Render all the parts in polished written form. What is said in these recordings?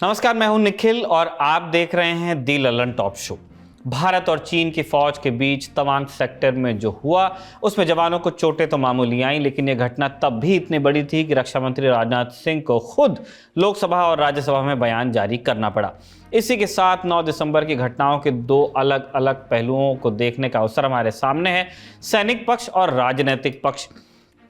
नमस्कार, मैं हूं निखिल और आप देख रहे हैं दी ललन टॉप शो। भारत और चीन की फौज के बीच तवांग सेक्टर में जो हुआ उसमें जवानों को चोटें तो मामूली आईं, लेकिन यह घटना तब भी इतनी बड़ी थी कि रक्षा मंत्री राजनाथ सिंह को खुद लोकसभा और राज्यसभा में बयान जारी करना पड़ा। इसी के साथ 9 दिसंबर की घटनाओं के दो अलग अलग पहलुओं को देखने का अवसर हमारे सामने है, सैनिक पक्ष और राजनीतिक पक्ष।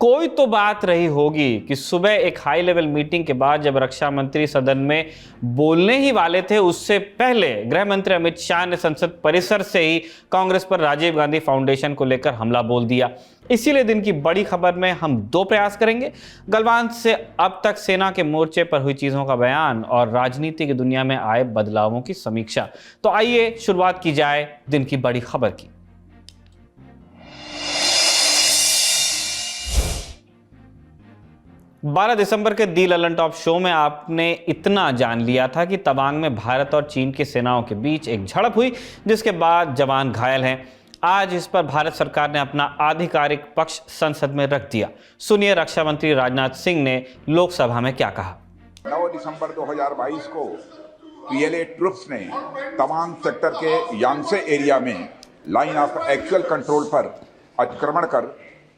कोई तो बात रही होगी कि सुबह एक हाई लेवल मीटिंग के बाद जब रक्षा मंत्री सदन में बोलने ही वाले थे, उससे पहले गृह मंत्री अमित शाह ने संसद परिसर से ही कांग्रेस पर राजीव गांधी फाउंडेशन को लेकर हमला बोल दिया। इसीलिए दिन की बड़ी खबर में हम दो प्रयास करेंगे, गलवान से अब तक सेना के मोर्चे पर हुई चीजों का बयान और राजनीति की दुनिया में आए बदलावों की समीक्षा। तो आइए शुरुआत की जाए दिन की बड़ी खबर की। 12 दिसंबर के दी ललन टॉप शो में आपने इतना जान लिया था कि तवांग में भारत और चीन की सेनाओं के बीच एक झड़प हुई, जिसके बाद जवान घायल हैं। आज इस पर भारत सरकार ने अपना आधिकारिक पक्ष संसद में रख दिया। सुनिए रक्षा मंत्री राजनाथ सिंह ने लोकसभा में क्या कहा। 9 दिसंबर 2022 को पीएलए ट्रुप्स ने तवांग सेक्टर के यांसे एरिया में लाइन ऑफ एक्चुअल कंट्रोल पर अतिक्रमण कर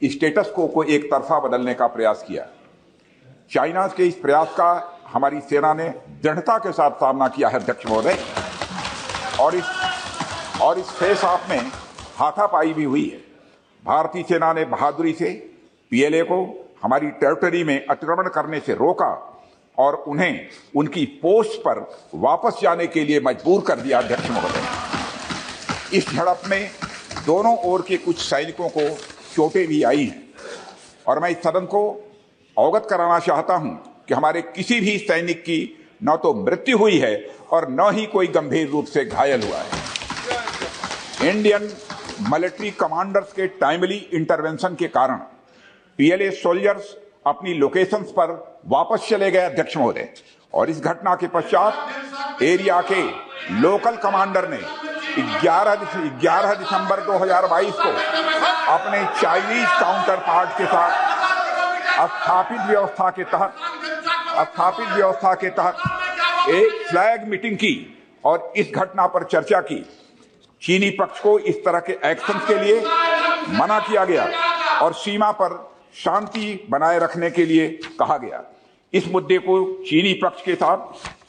स्टेटस को एक तरफा बदलने का प्रयास किया। चाइना के इस प्रयास का हमारी सेना ने दृढ़ता के साथ सामना किया है अध्यक्ष महोदय, और इस फेस ऑफ में हाथापाई भी हुई है। भारतीय सेना ने बहादुरी से पीएलए को हमारी टेरिटरी में अतिक्रमण करने से रोका और उन्हें उनकी पोस्ट पर वापस जाने के लिए मजबूर कर दिया अध्यक्ष महोदय। इस झड़प में दोनों ओर के कुछ सैनिकों को चोटें भी आई हैं और मैं इस सदन को अवगत कराना चाहता हूं कि हमारे किसी भी सैनिक की न तो मृत्यु हुई है और न ही कोई गंभीर रूप से घायल हुआ है। इंडियन मिलिट्री कमांडर्स के टाइमली इंटरवेंशन के कारण पीएलए सोल्जर्स अपनी लोकेशंस पर वापस चले गए अध्यक्ष महोदय, और इस घटना के पश्चात एरिया के लोकल कमांडर ने 11 दिसंबर 2022 को अपने चाइनीज काउंटर पार्ट के साथ स्थापित व्यवस्था के तहत एक फ्लैग मीटिंग की और इस घटना पर चर्चा की। चीनी पक्ष को इस तरह के एक्शन के लिए मना किया गया और सीमा पर शांति बनाए रखने के लिए कहा गया। इस मुद्दे को चीनी पक्ष के साथ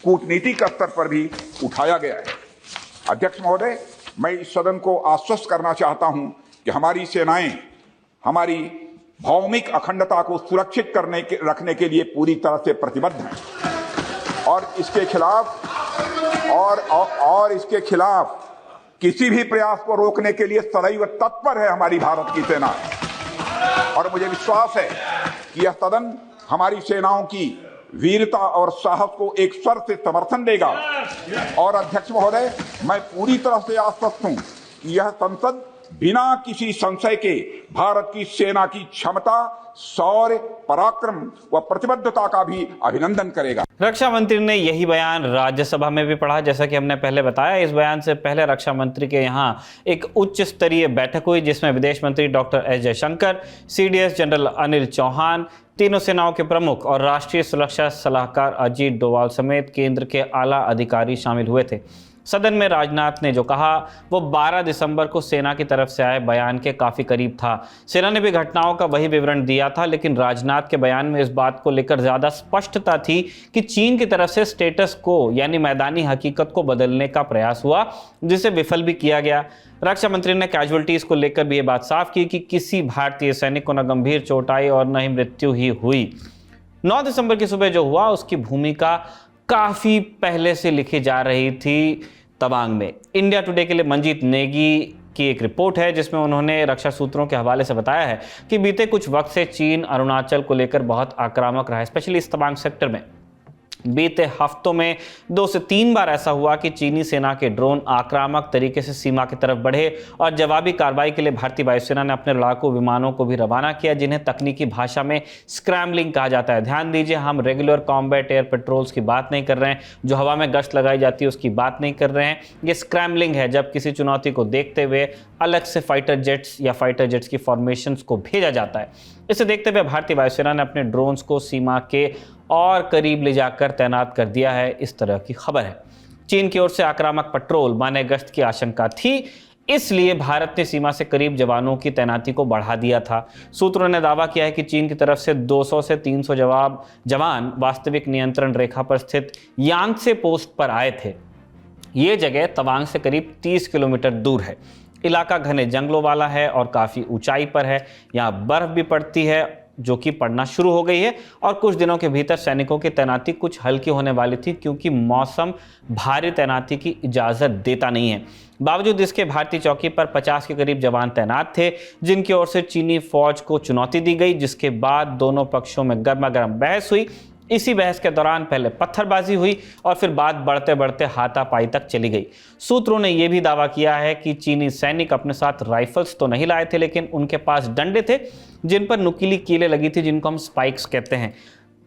कूटनीतिक स्तर पर भी उठाया गया है। अध्यक्ष महोदय, मैं इस सदन को आश्वस्त करना चाहता हूं कि हमारी सेनाएं हमारी भौमिक अखंडता को सुरक्षित रखने के लिए पूरी तरह से प्रतिबद्ध हैं और इसके खिलाफ किसी भी प्रयास को रोकने के लिए सदैव तत्पर है हमारी भारत की सेना। और मुझे विश्वास है कि यह सदन हमारी सेनाओं की वीरता और साहस को एक स्वर से समर्थन देगा। और अध्यक्ष महोदय, मैं पूरी तरह से आश्वस्त हूं कि यह संसद बिना किसी संशय के भारत की सेना की क्षमता, शौर्य, पराक्रम व प्रतिबद्धता का भी अभिनंदन करेगा। रक्षा मंत्री ने यही बयान राज्यसभा में भी पढ़ा। जैसा कि हमने पहले बताया, इस बयान से पहले रक्षा मंत्री के यहाँ एक उच्च स्तरीय बैठक हुई, जिसमें विदेश मंत्री doctor S Jaishankar, CDS general Anil Chauhan, तीनों सेनाओं के प्रमुख और राष्ट्रीय सुरक्षा सलाहकार अजीत डोवाल समेत केंद्र के आला अधिकारी शामिल हुए थे। सदन में राजनाथ ने जो कहा वो 12 दिसंबर को सेना की तरफ से आए बयान के काफ़ी करीब था। सेना ने भी घटनाओं का वही विवरण दिया था, लेकिन राजनाथ के बयान में इस बात को लेकर ज़्यादा स्पष्टता थी कि चीन की तरफ से स्टेटस को यानी मैदानी हकीकत को बदलने का प्रयास हुआ, जिसे विफल भी किया गया। रक्षा मंत्री ने कैजुअल्टीज़ को लेकर भी ये बात साफ की कि किसी भारतीय सैनिक को न गंभीर चोट आई और न ही मृत्यु ही हुई। 9 दिसंबर की सुबह जो हुआ उसकी भूमिका काफ़ी पहले से लिखी जा रही थी तवांग में। इंडिया टुडे के लिए मंजीत नेगी की एक रिपोर्ट है, जिसमें उन्होंने रक्षा सूत्रों के हवाले से बताया है कि बीते कुछ वक्त से चीन अरुणाचल को लेकर बहुत आक्रामक रहा है, स्पेशली इस तवांग सेक्टर में। बीते हफ्तों में 2 से 3 बार ऐसा हुआ कि चीनी सेना के ड्रोन आक्रामक तरीके से सीमा की तरफ बढ़े और जवाबी कार्रवाई के लिए भारतीय वायुसेना ने अपने लड़ाकू विमानों को भी रवाना किया, जिन्हें तकनीकी भाषा में स्क्रैम्बलिंग कहा जाता है। ध्यान दीजिए, हम रेगुलर कॉम्बैट एयर पेट्रोल्स की बात नहीं कर रहे हैं, जो हवा में गश्त लगाई जाती है उसकी बात नहीं कर रहे हैं। ये स्क्रैम्बलिंग है, जब किसी चुनौती को देखते हुए अलग से फाइटर जेट्स या फाइटर जेट्स की फॉर्मेशंस को भेजा जाता है। इसे देखते हुए भारतीय वायुसेना ने अपने ड्रोन्स को सीमा के और करीब ले जाकर तैनात कर दिया है, इस तरह की खबर है। चीन की ओर से आक्रामक पेट्रोल माने गश्त की आशंका थी, इसलिए भारत ने सीमा से करीब जवानों की तैनाती को बढ़ा दिया था। सूत्रों ने दावा किया है कि चीन की तरफ से 200 से 300 जवान वास्तविक नियंत्रण रेखा पर स्थित यांगसे पोस्ट पर आए थे। ये जगह तवांग से करीब 30 किलोमीटर दूर है। इलाका घने जंगलों वाला है और काफ़ी ऊंचाई पर है। यहाँ बर्फ भी पड़ती है, जो कि पड़ना शुरू हो गई है, और कुछ दिनों के भीतर सैनिकों की तैनाती कुछ हल्की होने वाली थी, क्योंकि मौसम भारी तैनाती की इजाज़त देता नहीं है। बावजूद इसके भारतीय चौकी पर 50 के करीब जवान तैनात थे, जिनकी ओर से चीनी फौज को चुनौती दी गई, जिसके बाद दोनों पक्षों में गर्मागर्म बहस हुई। इसी बहस के दौरान पहले पत्थरबाजी हुई और फिर बात बढ़ते बढ़ते हाथापाई तक चली गई। सूत्रों ने यह भी दावा किया है कि चीनी सैनिक अपने साथ राइफल्स तो नहीं लाए थे, लेकिन उनके पास डंडे थे जिन पर नुकीली कीलें लगी थी, जिनको हम स्पाइक्स कहते हैं।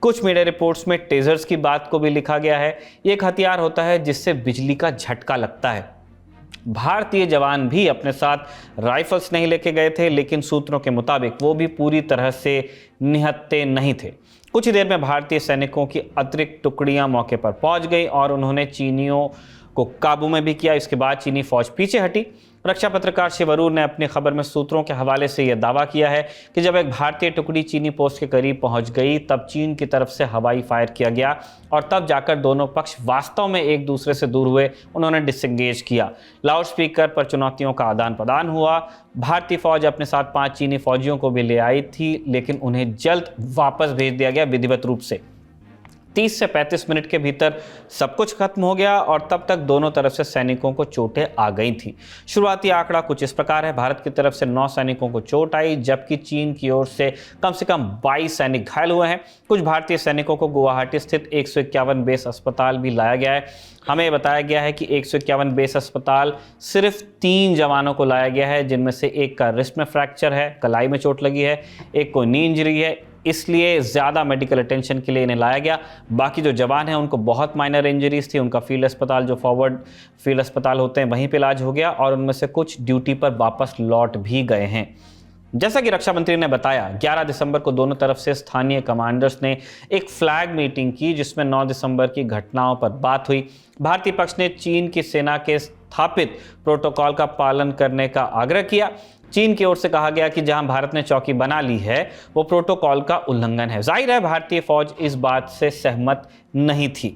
कुछ मीडिया रिपोर्ट्स में टेजर्स की बात को भी लिखा गया है। ये एक हथियार होता है जिससे बिजली का झटका लगता है। भारतीय जवान भी अपने साथ राइफल्स नहीं लेके गए थे, लेकिन सूत्रों के मुताबिक वो भी पूरी तरह से निहत्थे नहीं थे। कुछ ही देर में भारतीय सैनिकों की अतिरिक्त टुकड़ियां मौके पर पहुंच गई और उन्होंने चीनियों को काबू में भी किया। इसके बाद चीनी फौज पीछे हटी। रक्षा पत्रकार शिवरूर ने अपनी खबर में सूत्रों के हवाले से यह दावा किया है कि जब एक भारतीय टुकड़ी चीनी पोस्ट के करीब पहुंच गई, तब चीन की तरफ से हवाई फायर किया गया और तब जाकर दोनों पक्ष वास्तव में एक दूसरे से दूर हुए। उन्होंने डिसएंगेज किया। लाउडस्पीकर पर चुनौतियों का आदान प्रदान हुआ। भारतीय फौज अपने साथ 5 चीनी फौजियों को भी ले आई थी, लेकिन उन्हें जल्द वापस भेज दिया गया विधिवत रूप से। 30 से 35 मिनट के भीतर सब कुछ खत्म हो गया और तब तक दोनों तरफ से सैनिकों को चोटें आ गई थी। शुरुआती आंकड़ा कुछ इस प्रकार है। भारत की तरफ से 9 सैनिकों को चोट आई, जबकि चीन की ओर से कम 22 सैनिक घायल हुए हैं। कुछ भारतीय सैनिकों को गुवाहाटी स्थित 151 बेस अस्पताल भी लाया गया है। हमें बताया गया है कि 151 बेस अस्पताल सिर्फ 3 जवानों को लाया गया है, जिनमें से एक का रिस्ट में फ्रैक्चर है, कलाई में चोट लगी है, एक को नी इंजरी है, इसलिए ज़्यादा मेडिकल अटेंशन के लिए इन्हें लाया गया। बाकी जो जवान हैं उनको बहुत माइनर इंजरीज थी, उनका फील्ड अस्पताल, जो फॉरवर्ड फील्ड अस्पताल होते हैं, वहीं पे इलाज हो गया और उनमें से कुछ ड्यूटी पर वापस लौट भी गए हैं। जैसा कि रक्षा मंत्री ने बताया, 11 दिसंबर को दोनों तरफ से स्थानीय कमांडर्स ने एक फ्लैग मीटिंग की, जिसमें 9 दिसंबर की घटनाओं पर बात हुई। भारतीय पक्ष ने चीन की सेना के स्थापित प्रोटोकॉल का पालन करने का आग्रह किया। चीन की ओर से कहा गया कि जहां भारत ने चौकी बना ली है, वो प्रोटोकॉल का उल्लंघन है। जाहिर है भारतीय फौज इस बात से सहमत नहीं थी।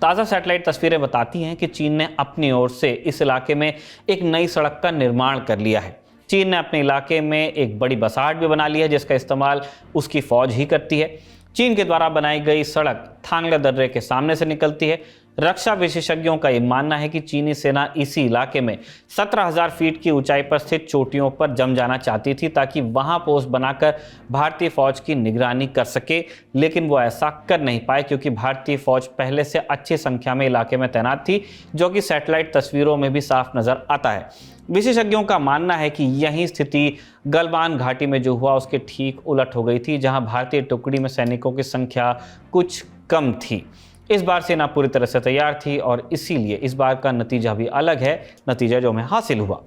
ताज़ा सैटेलाइट तस्वीरें बताती हैं कि चीन ने अपनी ओर से इस इलाके में एक नई सड़क का निर्माण कर लिया है। चीन ने अपने इलाके में एक बड़ी बसाहट भी बना ली है, जिसका इस्तेमाल उसकी फौज ही करती है। चीन के द्वारा बनाई गई सड़क थांगला दर्रे के सामने से निकलती है। रक्षा विशेषज्ञों का यह मानना है कि चीनी सेना इसी इलाके में 17,000 फीट की ऊंचाई पर स्थित चोटियों पर जम जाना चाहती थी, ताकि वहां पोस्ट बनाकर भारतीय फौज की निगरानी कर सके, लेकिन वो ऐसा कर नहीं पाए, क्योंकि भारतीय फौज पहले से अच्छी संख्या में इलाके में तैनात थी, जो कि सैटेलाइट तस्वीरों में भी साफ नजर आता है। विशेषज्ञों का मानना है कि यही स्थिति गलवान घाटी में जो हुआ उसके ठीक उलट हो गई थी, जहां भारतीय टुकड़ी में सैनिकों की संख्या कुछ कम थी। इस बार सेना पूरी तरह से तैयार थी और इसीलिए इस बार का नतीजा भी अलग है, नतीजा जो हमें हासिल हुआ।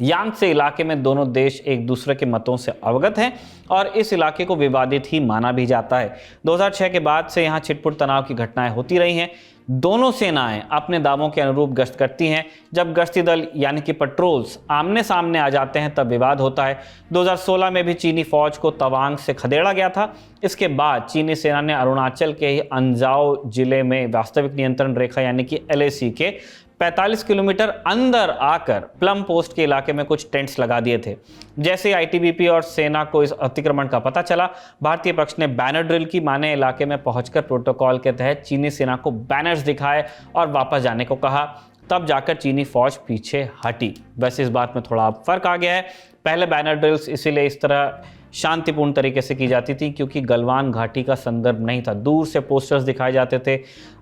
यांगसे इलाके में दोनों देश एक दूसरे के मतों से अवगत हैं और इस इलाके को विवादित ही माना भी जाता है। 2006 के बाद से यहाँ छिटपुट तनाव की घटनाएं होती रही हैं। दोनों सेनाएं अपने दावों के अनुरूप गश्त करती हैं। जब गश्ती दल यानी कि पेट्रोल्स आमने सामने आ जाते हैं, तब विवाद होता है। 2016 में भी चीनी फौज को तवांग से खदेड़ा गया था। इसके बाद चीनी सेना ने अरुणाचल के ही अंजाव जिले में वास्तविक नियंत्रण रेखा यानी कि LAC के 45 किलोमीटर अंदर आकर प्लम पोस्ट के इलाके में कुछ टेंट्स लगा दिए थे। जैसे ITBP और सेना को इस अतिक्रमण का पता चला, भारतीय पक्ष ने बैनर ड्रिल की, माने इलाके में पहुंचकर प्रोटोकॉल के तहत चीनी सेना को बैनर्स दिखाए और वापस जाने को कहा। तब जाकर चीनी फौज पीछे हटी। वैसे इस बात में थोड़ा फर्क आ गया है। पहले बैनर ड्रिल्स इसीलिए इस तरह शांतिपूर्ण तरीके से की जाती थी क्योंकि गलवान घाटी का संदर्भ नहीं था। दूर से पोस्टर्स दिखाए जाते थे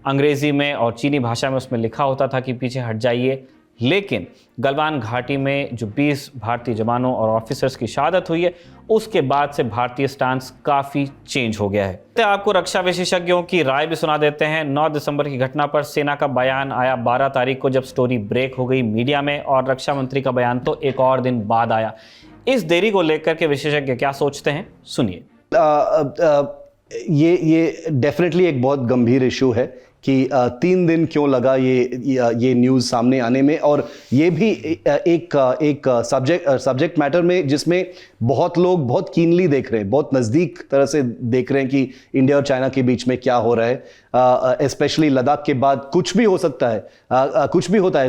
अंग्रेजी में और चीनी भाषा में, उसमें लिखा होता था कि पीछे हट जाइए। लेकिन गलवान घाटी में जो 20 भारतीय जवानों और ऑफिसर्स की शहादत हुई है, उसके बाद से भारतीय स्टांस काफ़ी चेंज हो गया है। तो आपको रक्षा विशेषज्ञों की राय भी सुना देते हैं। 9 दिसंबर की घटना पर सेना का बयान आया 12 तारीख को, जब स्टोरी ब्रेक हो गई मीडिया में, और रक्षा मंत्री का बयान तो एक और दिन बाद आया। इस देरी को लेकर के विशेषज्ञ क्या सोचते हैं, सुनिए। ये डेफिनेटली एक बहुत गंभीर इशू है कि 3 दिन क्यों लगा ये न्यूज़ सामने आने में, और ये भी एक सब्जेक्ट मैटर में जिसमें बहुत लोग बहुत कीनली देख रहे हैं, बहुत नज़दीक तरह से देख रहे हैं कि इंडिया और चाइना के बीच में क्या हो रहा है। स्पेशली लद्दाख के बाद कुछ भी हो सकता है, कुछ भी होता है।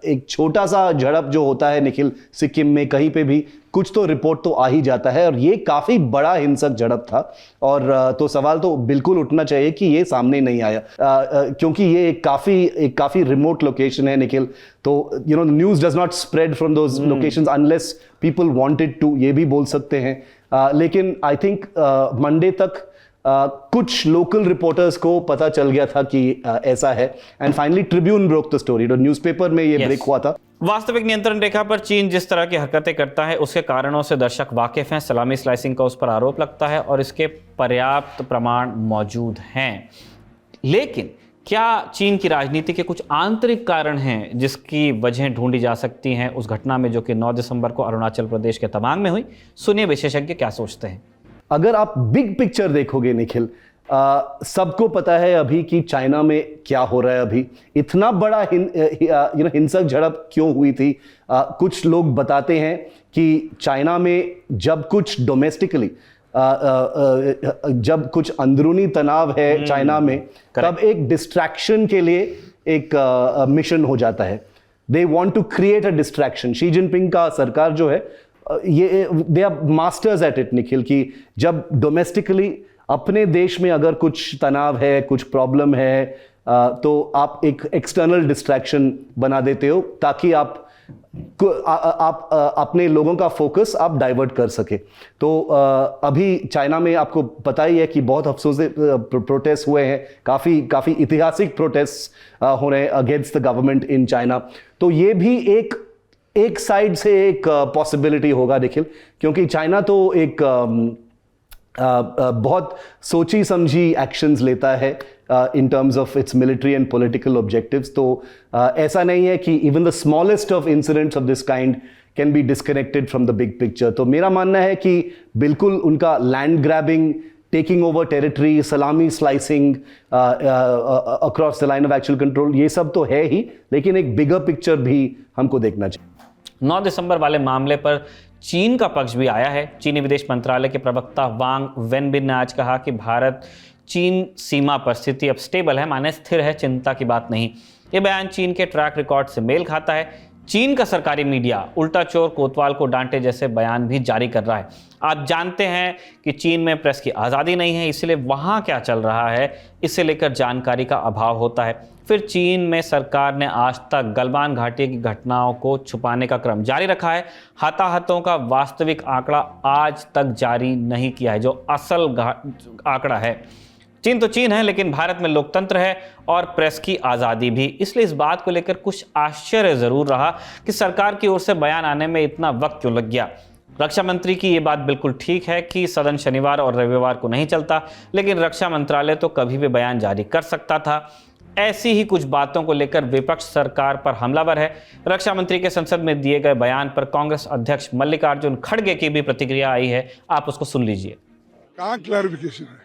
एक छोटा सा झड़प जो होता है निखिल, सिक्किम में कहीं पे भी कुछ तो रिपोर्ट तो आ ही जाता है, और ये काफी बड़ा हिंसक झड़प था। और तो सवाल तो बिल्कुल उठना चाहिए कि ये सामने नहीं आया, क्योंकि ये एक काफी रिमोट लोकेशन है निखिल। तो news does not spread from those locations unless people wanted to, ये भी बोल सकते हैं। लेकिन आई थिंक मंडे तक कुछ लोकल रिपोर्टर्स को पता चल गया था कि ऐसा है, and finally Tribune broke the story, तो न्यूज़पेपर में ये ब्रेक हुआ था। वास्तविक नियंत्रण रेखा पर चीन जिस तरह की हरकतें करता है उसके कारणों से दर्शक वाकिफ हैं। सलामी स्लाइसिंग का उस पर आरोप लगता है और इसके पर्याप्त प्रमाण मौजूद हैं। लेकिन क्या चीन की राजनीति के कुछ आंतरिक कारण हैं जिसकी वजह ढूंढी जा सकती हैं उस घटना में जो कि 9 दिसंबर को अरुणाचल प्रदेश के तवांग में हुई? सुनिए विशेषज्ञ क्या सोचते हैं। अगर आप बिग पिक्चर देखोगे निखिल, सबको पता है अभी कि चाइना में क्या हो रहा है। अभी इतना बड़ा हिंसक झड़प क्यों हुई थी? कुछ लोग बताते हैं कि चाइना में जब कुछ डोमेस्टिकली जब कुछ अंदरूनी तनाव है चाइना में, तब एक डिस्ट्रैक्शन के लिए एक मिशन हो जाता है। They want to create a distraction. Xi Jinping का सरकार जो है, ये they are masters at it Nikhil, कि जब डोमेस्टिकली अपने देश में अगर कुछ तनाव है, कुछ प्रॉब्लम है, तो आप एक एक्सटर्नल डिस्ट्रैक्शन बना देते हो ताकि आप अपने लोगों का फोकस आप डाइवर्ट कर सके। तो अभी चाइना में आपको पता ही है कि बहुत अफसोस से प्रोटेस्ट हुए हैं, काफी ऐतिहासिक प्रोटेस्ट हो रहे हैं against the government in China. तो ये भी एक साइड से एक पॉसिबिलिटी होगा निखिल, क्योंकि चाइना तो एक बहुत सोची समझी एक्शंस लेता है in terms of its military and political objectives. तो ऐसा नहीं है कि even the smallest of incidents of this kind can be disconnected from the big picture. तो मेरा मानना है कि बिल्कुल उनका land grabbing, taking over territory, salami slicing across the line of actual control, ये सब तो है ही, लेकिन एक बिगर पिक्चर भी हमको देखना चाहिए। 9 दिसंबर वाले मामले पर चीन का पक्ष भी आया है। चीनी विदेश मंत्रालय के प्रवक्ता वांग वेनबिन ने आज कहा कि भारत चीन सीमा पर स्थिति अब स्टेबल है, माने स्थिर है, चिंता की बात नहीं। ये बयान चीन के ट्रैक रिकॉर्ड से मेल खाता है। चीन का सरकारी मीडिया उल्टा चोर कोतवाल को डांटे जैसे बयान भी जारी कर रहा है। आप जानते हैं कि चीन में प्रेस की आज़ादी नहीं है, इसलिए वहाँ क्या चल रहा है इसे लेकर जानकारी का अभाव होता है। फिर चीन में सरकार ने आज तक गलवान घाटी की घटनाओं को छुपाने का क्रम जारी रखा है। हताहतों का वास्तविक आंकड़ा आज तक जारी नहीं किया है, जो असल आंकड़ा है। चीन तो चीन है, लेकिन भारत में लोकतंत्र है और प्रेस की आज़ादी भी। इसलिए इस बात को लेकर कुछ आश्चर्य ज़रूर रहा कि सरकार की ओर से बयान आने में इतना वक्त क्यों लग गया। रक्षा मंत्री की ये बात बिल्कुल ठीक है कि सदन शनिवार और रविवार को नहीं चलता, लेकिन रक्षा मंत्रालय तो कभी भी बयान जारी कर सकता था। ऐसी ही कुछ बातों को लेकर विपक्ष सरकार पर हमलावर है। रक्षा मंत्री के संसद में दिए गए बयान पर कांग्रेस अध्यक्ष मल्लिकार्जुन खड़गे की भी प्रतिक्रिया आई है, आप उसको सुन लीजिए। कहाँ क्लैरिफिकेशन है?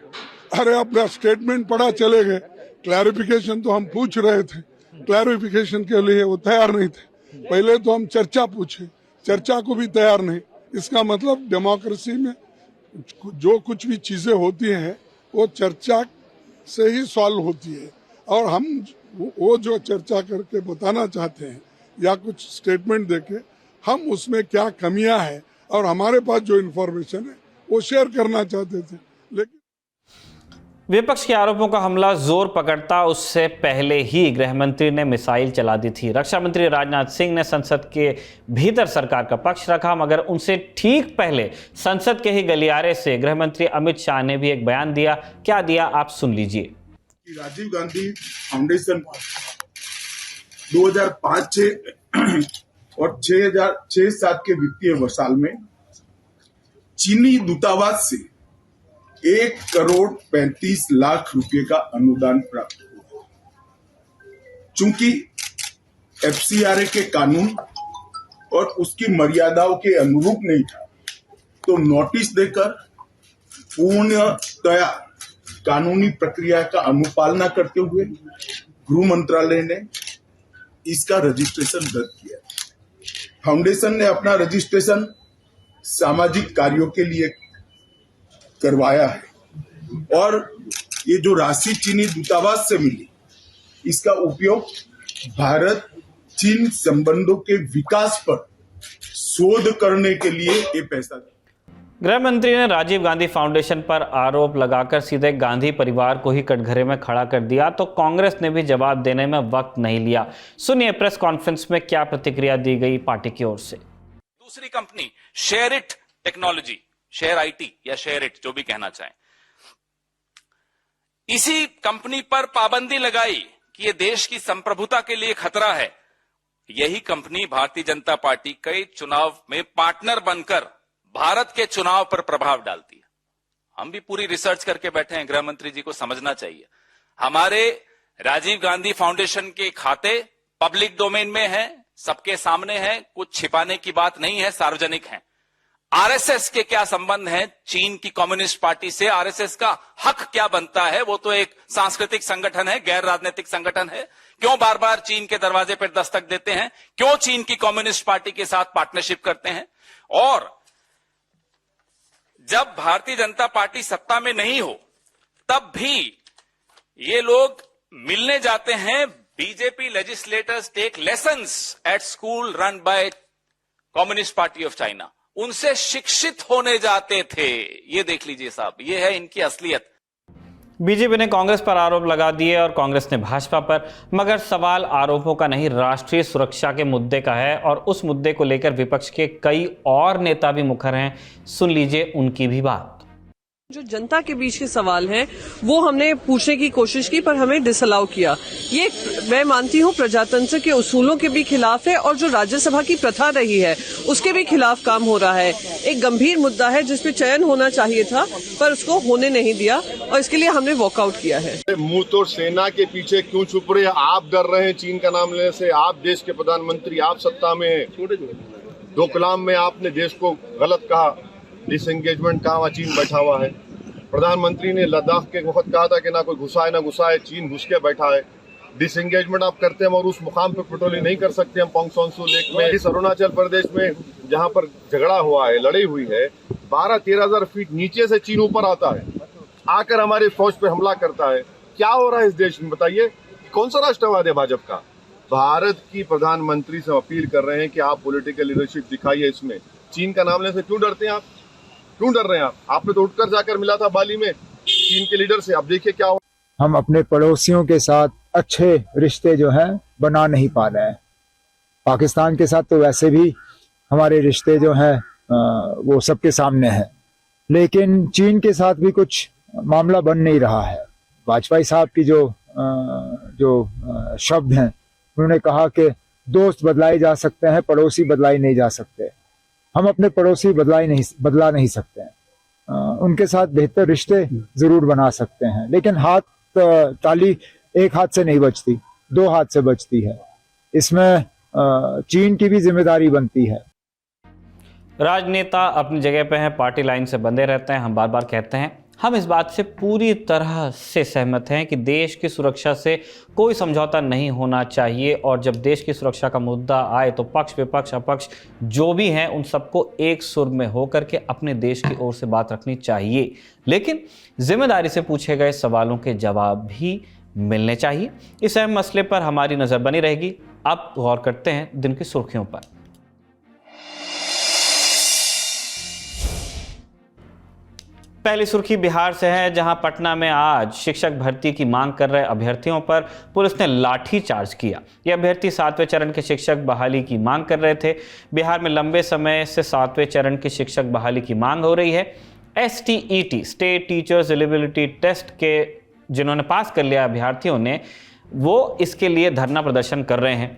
अरे अपना स्टेटमेंट पढ़ा चले गए, क्लैरिफिकेशन तो हम पूछ रहे थे, क्लैरिफिकेशन के लिए वो तैयार नहीं थे। पहले तो हम चर्चा पूछे, चर्चा को भी तैयार नहीं। इसका मतलब डेमोक्रेसी में जो कुछ भी चीजें होती हैं वो चर्चा से ही सॉल्व होती है, और हम वो जो चर्चा करके बताना चाहते हैं या कुछ स्टेटमेंट देके हम उसमें क्या कमियां हैं और हमारे पास जो इन्फॉर्मेशन है वो शेयर करना चाहते थे। लेकिन विपक्ष के आरोपों का हमला जोर पकड़ता उससे पहले ही गृह मंत्री ने मिसाइल चला दी थी। रक्षा मंत्री राजनाथ सिंह ने संसद के भीतर सरकार का पक्ष रखा, मगर उनसे ठीक पहले संसद के ही गलियारे से गृह मंत्री अमित शाह ने भी एक बयान दिया। क्या दिया, आप सुन लीजिए। राजीव गांधी फाउंडेशन 2005-6 और 2006-7 के वित्तीय साल में चीनी दूतावास से 1,35,00,000 रुपए का अनुदान प्राप्त हुआ। चूंकि एफसीआरए के कानून और उसकी मर्यादाओं के अनुरूप नहीं था, तो नोटिस देकर पूर्णतया कानूनी प्रक्रिया का अनुपालना करते हुए गृह मंत्रालय ने इसका रजिस्ट्रेशन रद्द किया। फाउंडेशन ने अपना रजिस्ट्रेशन सामाजिक कार्यों के लिए करवाया है और ये जो राशि चीनी दूतावास से मिली, इसका उपयोग भारत चीन संबंधों के विकास पर शोध करने के लिए ये पैसा। गृह मंत्री ने राजीव गांधी फाउंडेशन पर आरोप लगाकर सीधे गांधी परिवार को ही कटघरे में खड़ा कर दिया, तो कांग्रेस ने भी जवाब देने में वक्त नहीं लिया। सुनिए प्रेस कॉन्फ्रेंस में क्या प्रतिक्रिया दी गई पार्टी की ओर से। दूसरी company share it technology, share IT या शेयर इट जो भी कहना चाहें, इसी कंपनी पर पाबंदी लगाई कि ये देश की संप्रभुता के लिए खतरा है। यही कंपनी भारतीय जनता पार्टी के चुनाव में पार्टनर बनकर भारत के चुनाव पर प्रभाव डालती है। हम भी पूरी रिसर्च करके बैठे हैं, गृह मंत्री जी को समझना चाहिए। हमारे राजीव गांधी फाउंडेशन के खाते पब्लिक डोमेन में हैं, सबके सामने हैं, कुछ छिपाने की बात नहीं है, सार्वजनिक हैं। आरएसएस के क्या संबंध है चीन की कम्युनिस्ट पार्टी से? आरएसएस का हक क्या बनता है? वो तो एक सांस्कृतिक संगठन है, गैर राजनीतिक संगठन है। क्यों बार बार चीन के दरवाजे पर दस्तक देते हैं? क्यों चीन की कम्युनिस्ट पार्टी के साथ पार्टनरशिप करते हैं? और जब भारतीय जनता पार्टी सत्ता में नहीं हो तब भी ये लोग मिलने जाते हैं। BJP legislators take lessons at school run by Communist Party of China, उनसे शिक्षित होने जाते थे। ये देख लीजिए साहब, ये है इनकी असलियत। बीजेपी ने कांग्रेस पर आरोप लगा दिए और कांग्रेस ने भाजपा पर, मगर सवाल आरोपों का नहीं, राष्ट्रीय सुरक्षा के मुद्दे का है और उस मुद्दे को लेकर विपक्ष के कई और नेता भी मुखर हैं। सुन लीजिए उनकी भी बात। जो जनता के बीच के सवाल हैं वो हमने पूछने की कोशिश की पर हमें डिसअलाउ किया। ये मैं मानती हूँ प्रजातंत्र के उसूलों के भी खिलाफ है और जो राज्यसभा की प्रथा रही है उसके भी खिलाफ काम हो रहा है। एक गंभीर मुद्दा है जिसपे चयन होना चाहिए था पर उसको होने नहीं दिया और इसके लिए हमने वॉकआउट किया है। मुंह तो सेना के पीछे क्यों छुप रहे हैं? आप डर रहे हैं चीन का नाम लेने से। आप देश के प्रधानमंत्री, आप सत्ता में हैं। डोकलाम में आपने देश को गलत कहा, डिसएंगेजमेंट कहा, वहाँ चीन बैठा हुआ है। प्रधानमंत्री ने लद्दाख के वक्त कहा था कि ना कोई घुसाए ना घुसाए, चीन घुस के बैठा है। डिसएंगेजमेंट आप करते हैं और उस मुकाम पर पेट्रोलिंग नहीं कर सकते हम पोंगसोंसू लेक में। इस अरुणाचल प्रदेश में जहाँ पर झगड़ा हुआ है, लड़ाई हुई है, 12-13 हजार फीट नीचे से चीन ऊपर आता है, आकर हमारी फौज पे हमला करता है। क्या हो रहा है इस देश में बताइए? कौन सा राष्ट्रवाद है भाजपा का? भारत की प्रधानमंत्री से अपील कर रहे हैं कि आप पॉलिटिकल लीडरशिप दिखाइए इसमें। चीन का नाम लेने से क्यों डरते हैं आप? क्यों डर रहे हैं आप? आपने तो उठकर जाकर मिला था बाली में चीन के लीडर से। अब देखिए क्या हो। हम अपने पड़ोसियों के साथ अच्छे रिश्ते जो हैं बना नहीं पा रहे हैं। पाकिस्तान के साथ तो वैसे भी हमारे रिश्ते जो हैं वो सबके सामने हैं, लेकिन चीन के साथ भी कुछ मामला बन नहीं रहा है। वाजपेयी साहब की जो शब्द हैं, उन्होंने कहा कि दोस्त बदलाए जा सकते हैं, पड़ोसी बदलाए नहीं जा सकते। हम अपने पड़ोसी बदला नहीं सकते हैं। उनके साथ बेहतर रिश्ते जरूर बना सकते हैं, लेकिन ताली एक हाथ से नहीं बजती, 2 हाथ से बजती है। इसमें चीन की भी जिम्मेदारी बनती है। राजनेता अपनी जगह पे हैं, पार्टी लाइन से बंधे रहते हैं। हम बार बार कहते हैं, हम इस बात से पूरी तरह से सहमत हैं कि देश की सुरक्षा से कोई समझौता नहीं होना चाहिए और जब देश की सुरक्षा का मुद्दा आए तो पक्ष विपक्ष अपक्ष जो भी हैं उन सबको एक सुर में होकर के अपने देश की ओर से बात रखनी चाहिए, लेकिन जिम्मेदारी से पूछे गए सवालों के जवाब भी मिलने चाहिए। इस अहम मसले पर हमारी नज़र बनी रहेगी। अब गौर करते हैं दिन की सुर्खियों पर। पहली सुर्खी बिहार से है, जहां पटना में आज शिक्षक भर्ती की मांग कर रहे अभ्यर्थियों पर पुलिस ने लाठी चार्ज किया। ये अभ्यर्थी 7वें चरण के शिक्षक बहाली की मांग कर रहे थे। बिहार में लंबे समय से 7वें चरण के शिक्षक बहाली की मांग हो रही है। STET state teachers eligibility test के जिन्होंने पास कर लिया अभ्यर्थियों ने, वो इसके लिए धरना प्रदर्शन कर रहे हैं।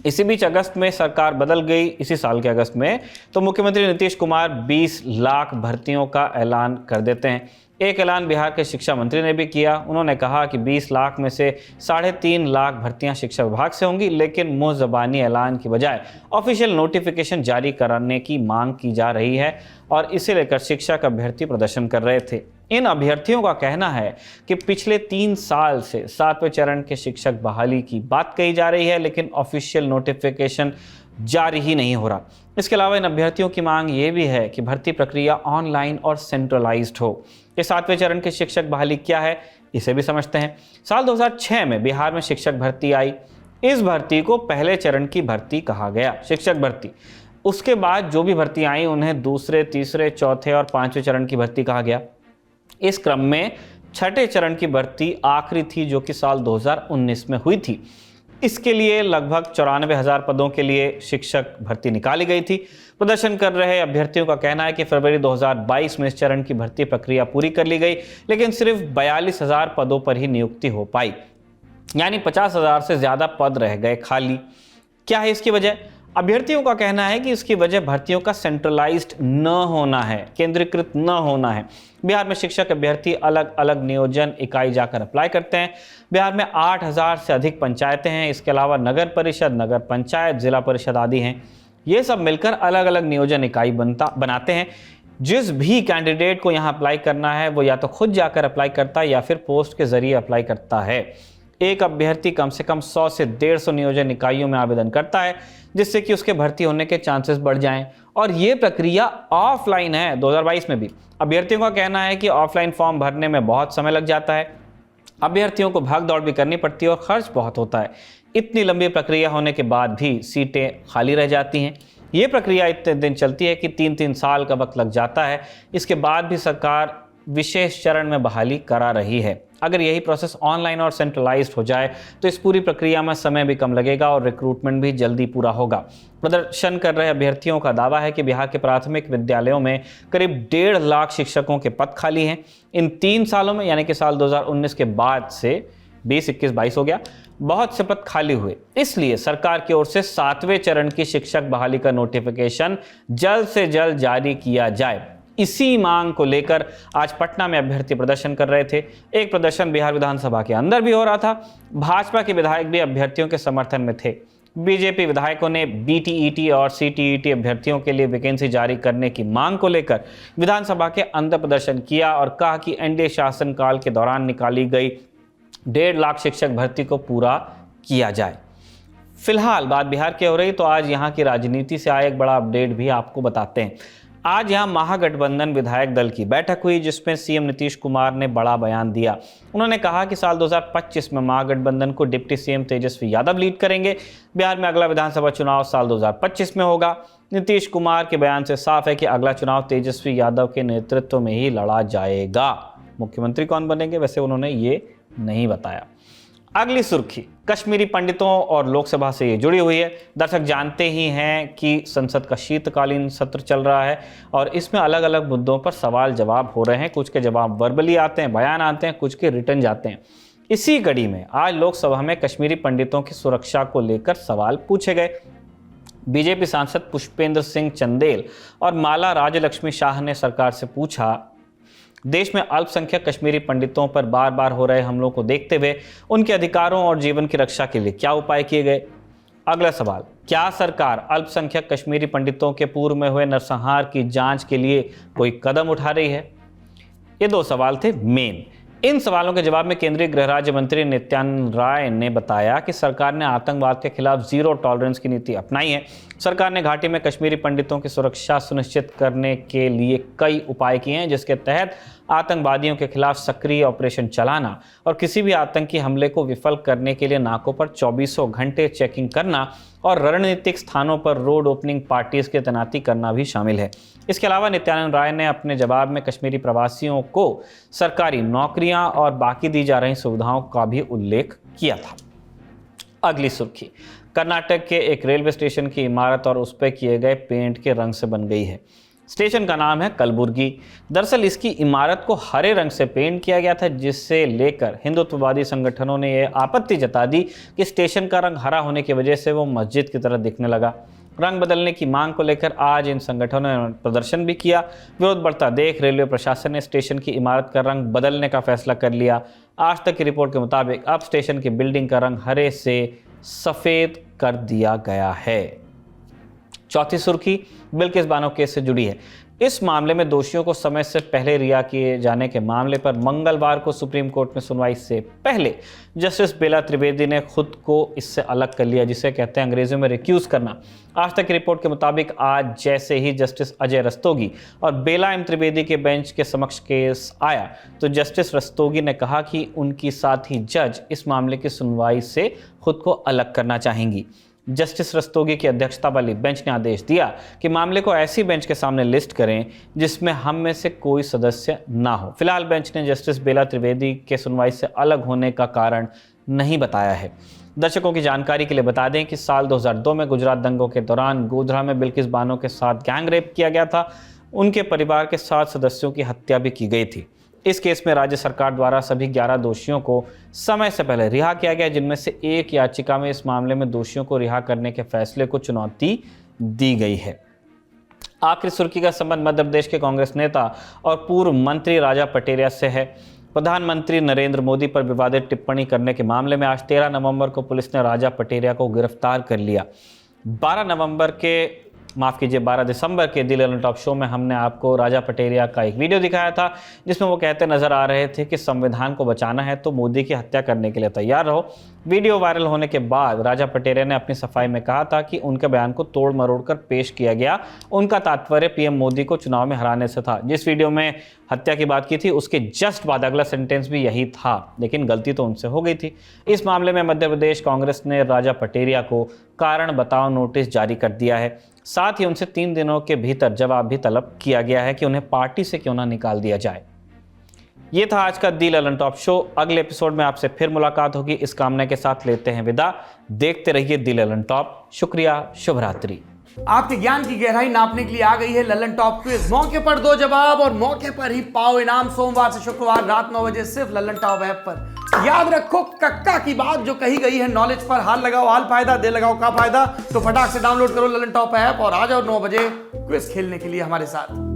इसी बीच अगस्त में सरकार बदल गई। इसी साल के अगस्त में तो मुख्यमंत्री नीतीश कुमार 20 लाख भर्तियों का ऐलान कर देते हैं। एक ऐलान बिहार के शिक्षा मंत्री ने भी किया। उन्होंने कहा कि 20 लाख में से 3.5 लाख भर्तियां शिक्षा विभाग से होंगी, लेकिन मुंह ज़बानी ऐलान की बजाय ऑफिशियल नोटिफिकेशन जारी कराने की मांग की जा रही है और इसे लेकर शिक्षक अभ्यर्थी प्रदर्शन कर रहे थे। इन अभ्यर्थियों का कहना है कि पिछले 3 साल से 7वें चरण के शिक्षक बहाली की बात कही जा रही है, लेकिन ऑफिशियल नोटिफिकेशन जारी ही नहीं हो रहा। इसके अलावा इन अभ्यर्थियों की मांग ये भी है कि भर्ती प्रक्रिया ऑनलाइन और सेंट्रलाइज्ड हो। ये 7वें चरण के शिक्षक बहाली क्या है, इसे भी समझते हैं। साल 2006 में बिहार में शिक्षक भर्ती आई। इस भर्ती को पहले चरण की भर्ती कहा गया, शिक्षक भर्ती। उसके बाद जो भी भर्ती आई उन्हें दूसरे, तीसरे, चौथे और 5वें चरण की भर्ती कहा गया। इस क्रम में 6ठे चरण की भर्ती आखिरी थी, जो कि साल 2019 में हुई थी। इसके लिए लगभग 94,000 पदों के लिए शिक्षक भर्ती निकाली गई थी। प्रदर्शन कर रहे अभ्यर्थियों का कहना है कि फरवरी 2022 में इस चरण की भर्ती प्रक्रिया पूरी कर ली गई, लेकिन सिर्फ 42,000 पदों पर ही नियुक्ति हो पाई, यानी 50,000 से ज्यादा पद रह गए खाली। क्या है इसकी वजह? अभ्यर्थियों का कहना है कि इसकी वजह भर्तियों का सेंट्रलाइज्ड न होना है, केंद्रीकृत न होना है। बिहार में शिक्षक अभ्यर्थी अलग अलग नियोजन इकाई जाकर अप्लाई करते हैं। बिहार में 8,000 से अधिक पंचायतें हैं। इसके अलावा नगर परिषद, नगर पंचायत, जिला परिषद आदि हैं। ये सब मिलकर अलग अलग नियोजन इकाई बनाते हैं। जिस भी कैंडिडेट को यहाँ अप्लाई करना है वो या तो खुद जाकर अप्लाई करता है या फिर पोस्ट के जरिए अप्लाई करता है। एक अभ्यर्थी कम से कम 100 से 150 नियोजन इकाइयों में आवेदन करता है, जिससे कि उसके भर्ती होने के चांसेस बढ़ जाएं। और ये प्रक्रिया ऑफलाइन है 2022 में भी। अभ्यर्थियों का कहना है कि ऑफलाइन फॉर्म भरने में बहुत समय लग जाता है, अभ्यर्थियों को भाग दौड़ भी करनी पड़ती है और खर्च बहुत होता है। इतनी लंबी प्रक्रिया होने के बाद भी सीटें खाली रह जाती हैं। ये प्रक्रिया इतने दिन चलती है कि 3-3 साल का वक्त लग जाता है। इसके बाद भी सरकार विशेष चरण में बहाली करा रही है। अगर यही प्रोसेस ऑनलाइन और सेंट्रलाइज्ड हो जाए तो इस पूरी प्रक्रिया में समय भी कम लगेगा और रिक्रूटमेंट भी जल्दी पूरा होगा। प्रदर्शन कर रहे अभ्यर्थियों का दावा है कि बिहार के प्राथमिक विद्यालयों में करीब 1.5 लाख शिक्षकों के पद खाली हैं। इन 3 सालों में, यानी कि साल 2019 के बाद से 20, 21, 22 हो गया, बहुत से पद खाली हुए। इसलिए सरकार की ओर से 7वें चरण की शिक्षक बहाली का नोटिफिकेशन जल्द से जल्द जारी किया जाए। इसी मांग को लेकर आज पटना में अभ्यर्थी प्रदर्शन कर रहे थे। एक प्रदर्शन बिहार विधानसभा के अंदर भी हो रहा था। भाजपा के विधायक भी अभ्यर्थियों के समर्थन में थे। बीजेपी विधायकों ने बीटीईटी और सीटीईटी अभ्यर्थियों के लिए वैकेंसी जारी करने की मांग को लेकर विधानसभा के अंदर प्रदर्शन किया और कहा कि एनडीए शासनकाल के दौरान निकाली गई 1.5 लाख शिक्षक भर्ती को पूरा किया जाए। फिलहाल बात बिहार की हो रही, तो आज यहाँ की राजनीति से आया एक बड़ा अपडेट भी आपको बताते हैं। आज यहाँ महागठबंधन विधायक दल की बैठक हुई, जिसमें सीएम नीतीश कुमार ने बड़ा बयान दिया। उन्होंने कहा कि साल 2025 में महागठबंधन को deputy CM Tejashwi Yadav lead करेंगे। बिहार में अगला विधानसभा चुनाव साल 2025 में होगा। नीतीश कुमार के बयान से साफ है कि अगला चुनाव तेजस्वी यादव के नेतृत्व में ही लड़ा जाएगा। मुख्यमंत्री कौन बनेंगे वैसे उन्होंने ये नहीं बताया। अगली सुर्खी कश्मीरी पंडितों और लोकसभा से ये जुड़ी हुई है। दर्शक जानते ही हैं कि संसद का शीतकालीन सत्र चल रहा है और इसमें अलग अलग मुद्दों पर सवाल जवाब हो रहे हैं। कुछ के जवाब वर्बली आते हैं, बयान आते हैं, कुछ के रिटर्न जाते हैं। इसी कड़ी में आज लोकसभा में कश्मीरी पंडितों की सुरक्षा को लेकर सवाल पूछे गए। बीजेपी सांसद पुष्पेंद्र सिंह चंदेल और माला राज्यलक्ष्मी शाह ने सरकार से पूछा, देश में अल्पसंख्यक कश्मीरी पंडितों पर बार बार हो रहे हमलों को देखते हुए उनके अधिकारों और जीवन की रक्षा के लिए क्या उपाय किए गए। अगला सवाल, क्या सरकार अल्पसंख्यक कश्मीरी पंडितों के पूर्व में हुए नरसंहार की जांच के लिए कोई कदम उठा रही है। ये 2 सवाल थे मेन। इन सवालों के जवाब में केंद्रीय गृह राज्य मंत्री नित्यानंद राय ने बताया कि सरकार ने आतंकवाद के खिलाफ जीरो टॉलरेंस की नीति अपनाई है। सरकार ने घाटी में कश्मीरी पंडितों की सुरक्षा सुनिश्चित करने के लिए कई उपाय किए हैं, जिसके तहत आतंकवादियों के खिलाफ सक्रिय ऑपरेशन चलाना और किसी भी आतंकी हमले को विफल करने के लिए नाकों पर 24 घंटे चेकिंग करना और रणनीतिक स्थानों पर रोड ओपनिंग पार्टीज की तैनाती करना भी शामिल है। इसके अलावा नित्यानंद राय ने अपने जवाब में कश्मीरी प्रवासियों को सरकारी नौकरियां और बाकी दी जा रही सुविधाओं का भी उल्लेख किया था। अगली सुर्खी कर्नाटक के एक रेलवे स्टेशन की इमारत और उस पर किए गए पेंट के रंग से बन गई है। स्टेशन का नाम है कलबुर्गी। दरअसल इसकी इमारत को हरे रंग से पेंट किया गया था, जिससे लेकर हिंदुत्ववादी संगठनों ने यह आपत्ति जता दी कि स्टेशन का रंग हरा होने की वजह से वो मस्जिद की तरह दिखने लगा। रंग बदलने की मांग को लेकर आज इन संगठनों ने प्रदर्शन भी किया। विरोध बढ़ता देख रेलवे प्रशासन ने स्टेशन की इमारत का रंग बदलने का फैसला कर लिया। आज तक की रिपोर्ट के मुताबिक अब स्टेशन की बिल्डिंग का रंग हरे से सफेद कर दिया गया है। चौथी सुर्खी बिल्किस बानो केस से जुड़ी है। इस मामले में दोषियों को समय से पहले रिहा किए जाने के मामले पर मंगलवार को सुप्रीम कोर्ट में सुनवाई से पहले जस्टिस बेला त्रिवेदी ने खुद को इससे अलग कर लिया, जिसे कहते हैं अंग्रेजी में रिक्यूज करना। आज तक की रिपोर्ट के मुताबिक आज जैसे ही जस्टिस अजय रस्तोगी और बेला एम त्रिवेदी के बेंच के समक्ष केस आया तो जस्टिस रस्तोगी ने कहा कि उनकी साथी जज इस मामले की सुनवाई से खुद को अलग करना चाहेंगी। जस्टिस रस्तोगी की अध्यक्षता वाली बेंच ने आदेश दिया कि मामले को ऐसी बेंच के सामने लिस्ट करें जिसमें हम में से कोई सदस्य ना हो। फिलहाल बेंच ने जस्टिस बेला त्रिवेदी के सुनवाई से अलग होने का कारण नहीं बताया है। दर्शकों की जानकारी के लिए बता दें कि साल 2002 में गुजरात दंगों के दौरान गोधरा में बिल्किस बानो के साथ गैंग रेप किया गया था। उनके परिवार के 7 सदस्यों की हत्या भी की गई थी। इस केस में राज्य सरकार द्वारा सभी 11 दोषियों को समय से पहले रिहा किया गया, जिनमें से एक याचिका में इस मामले में दोषियों को रिहा करने के फैसले को चुनौती दी गई है। आखिरी सुर्खी का संबंध मध्य प्रदेश के कांग्रेस नेता और पूर्व मंत्री राजा पटेरिया से है। प्रधानमंत्री नरेंद्र मोदी पर विवादित टिप्पणी करने के मामले में आज 13 नवंबर को पुलिस ने राजा पटेरिया को गिरफ्तार कर लिया। 12 दिसंबर के दिल एलन टॉप शो में हमने आपको राजा पटेरिया का एक वीडियो दिखाया था जिसमें वो कहते नजर आ रहे थे कि संविधान को बचाना है तो मोदी की हत्या करने के लिए तैयार रहो। वीडियो वायरल होने के बाद राजा पटेरिया ने अपनी सफाई में कहा था कि उनके बयान को तोड़ मरोड़ कर पेश किया गया। उनका तात्पर्य पीएम मोदी को चुनाव में हराने से था। जिस वीडियो में हत्या की बात की थी उसके जस्ट बाद अगला सेंटेंस भी यही था, लेकिन गलती तो उनसे हो गई थी। इस मामले में मध्य प्रदेश कांग्रेस ने राजा पटेरिया को कारण बताओ नोटिस जारी कर दिया है। साथ ही उनसे 3 दिनों के भीतर जवाब भी तलब किया गया है कि उन्हें पार्टी से क्यों ना निकाल दिया जाए। ये था आज का दी ललन टॉप शो। अगले एपिसोड में आपसे फिर मुलाकात होगी। इस कामना के साथ लेते हैं विदा। देखते रहिए दी ललन टॉप। शुक्रिया, शुभ रात्रि। आपके ज्ञान की गहराई नापने के लिए आ गई है ललन टॉप क्विज। मौके पर दो जवाब और मौके पर ही पाओ इनाम। सोमवार से शुक्रवार रात 9 बजे सिर्फ ललन टॉप ऐप पर। याद रखो कक्का की बात जो कही गई है नॉलेज पर हाल लगाओ हाल फायदा, दे लगाओ का फायदा। तो फटाक से डाउनलोड करो ललन टॉप ऐप और आ जाओ 9 बजे क्विज खेलने के लिए हमारे साथ।